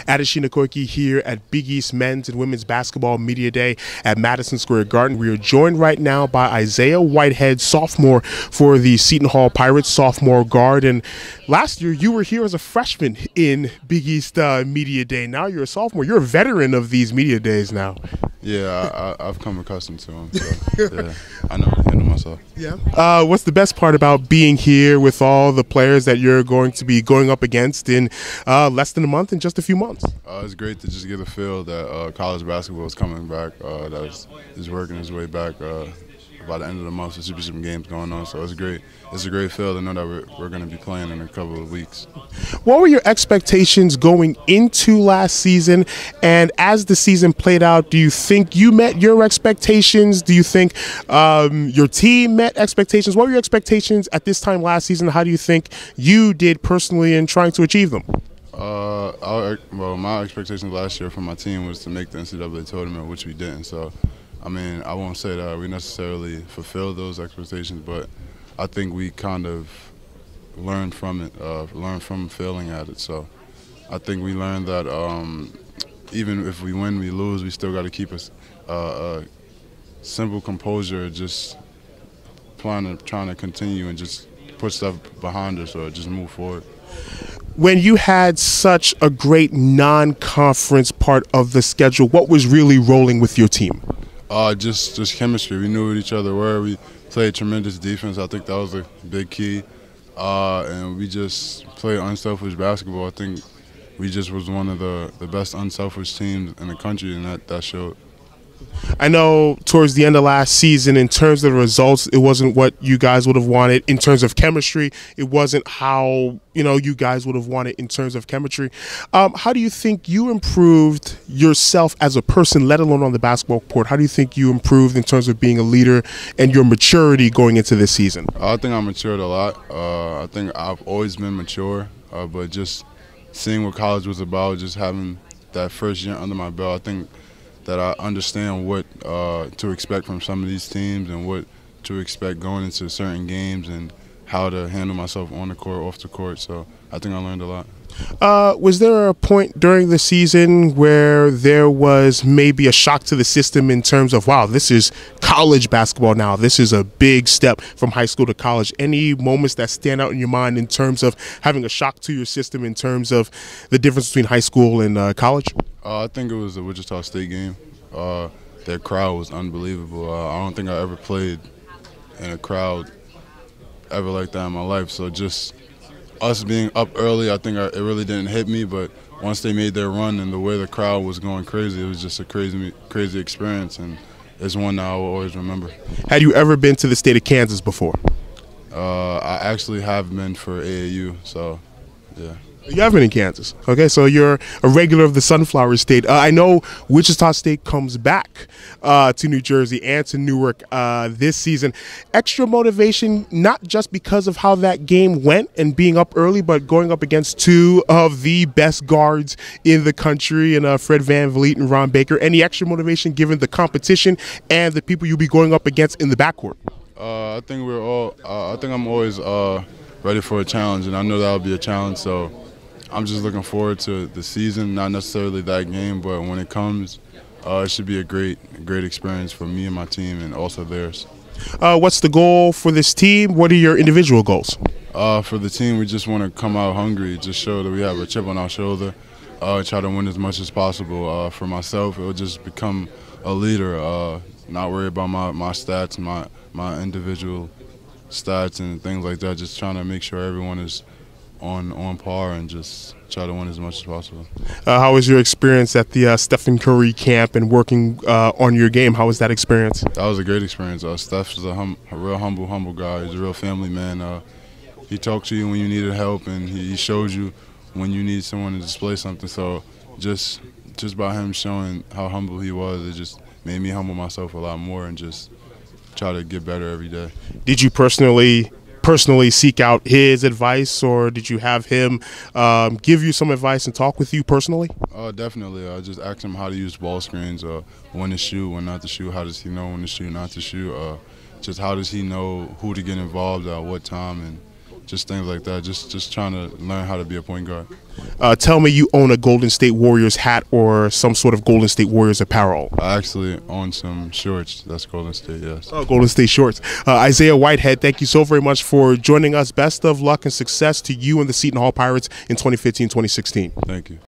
Adesina Koiki here at Big East Men's and Women's Basketball Media Day at Madison Square Garden. We are joined right now by Isaiah Whitehead, sophomore for the Seton Hall Pirates, sophomore guard. And last year you were here as a freshman in Big East Media Day. Now you're a sophomore. You're a veteran of these media days now. Yeah, I've come accustomed to them. So, yeah, I know how to handle myself. Yeah. What's the best part about being here with all the players that you're going to be going up against in less than a month, in just a few months? It's great to just get a feel that college basketball is coming back. That is working its way back. By the end of the month, there should be some games going on, so it's great. It's a great feel to know that we're going to be playing in a couple of weeks. What were your expectations going into last season, and as the season played out, do you think you met your expectations? Do you think your team met expectations? What were your expectations at this time last season? How do you think you did personally in trying to achieve them? Well, my expectations last year from my team was to make the NCAA tournament, which we didn't. So, I mean, I won't say that we necessarily fulfilled those expectations, but I think we kind of learned from it, learned from failing at it. So I think we learned that even if we win, we lose, we still got to keep a simple composure, just trying to continue and just put stuff behind us or just move forward. When you had such a great non-conference part of the schedule, what was really rolling with your team? Just chemistry. We knew what each other were. We played tremendous defense. I think that was a big key. And we just played unselfish basketball. I think we just was one of the best unselfish teams in the country, and that showed. I know towards the end of last season, in terms of the results, it wasn't what you guys would have wanted. In terms of chemistry, it wasn't how you guys would have wanted in terms of chemistry. How do you think you improved yourself as a person, let alone on the basketball court? How do you think you improved in terms of being a leader and your maturity going into this season? I think I matured a lot. I think I've always been mature, but just seeing what college was about, just having that first year under my belt, I think that I understand what to expect from some of these teams and what to expect going into certain games and how to handle myself on the court, off the court. So I think I learned a lot. Was there a point during the season where there was maybe a shock to the system in terms of, wow, this is college basketball now, this is a big step from high school to college? Any moments that stand out in your mind in terms of having a shock to your system in terms of the difference between high school and college? I think it was the Wichita State game. Their crowd was unbelievable. I don't think I ever played in a crowd ever like that in my life. So just us being up early, I think it really didn't hit me. But once they made their run and the way the crowd was going crazy, it was just a crazy experience, and it's one that I will always remember. Had you ever been to the state of Kansas before? I actually have been for AAU, so yeah. You have been in Kansas. Okay, so you're a regular of the Sunflower State. I know Wichita State comes back to New Jersey and to Newark this season. Extra motivation, not just because of how that game went and being up early, but going up against two of the best guards in the country, and Fred VanVleet and Ron Baker. Any extra motivation given the competition and the people you'll be going up against in the backcourt? I think I think I'm always ready for a challenge, and I know that'll be a challenge. So I'm just looking forward to the season, not necessarily that game, but when it comes, it should be a great experience for me and my team, and also theirs. What's the goal for this team? What are your individual goals? For the team, we just want to come out hungry, just show that we have a chip on our shoulder, try to win as much as possible. For myself, it will just become a leader, not worry about my stats, my individual stats and things like that, just trying to make sure everyone is on par and just try to win as much as possible. How was your experience at the Stephen Curry camp and working on your game? How was that experience? That was a great experience. Steph is a real humble guy. He's a real family man. He talked to you when you needed help, and he showed you when you need someone to display something. So just by him showing how humble he was, it just made me humble myself a lot more and just try to get better every day. Did you personally seek out his advice, or did you have him give you some advice and talk with you personally? Definitely. I just asked him how to use ball screens, when to shoot, when not to shoot. How does he know when to shoot, not to shoot? Just how does he know who to get involved at what time, and just things like that. Just trying to learn how to be a point guard. Tell me you own a Golden State Warriors hat or some sort of Golden State Warriors apparel. I actually own some shorts. That's Golden State, yes. Oh, Golden State shorts. Isaiah Whitehead, thank you so very much for joining us. Best of luck and success to you and the Seton Hall Pirates in 2015-2016. Thank you.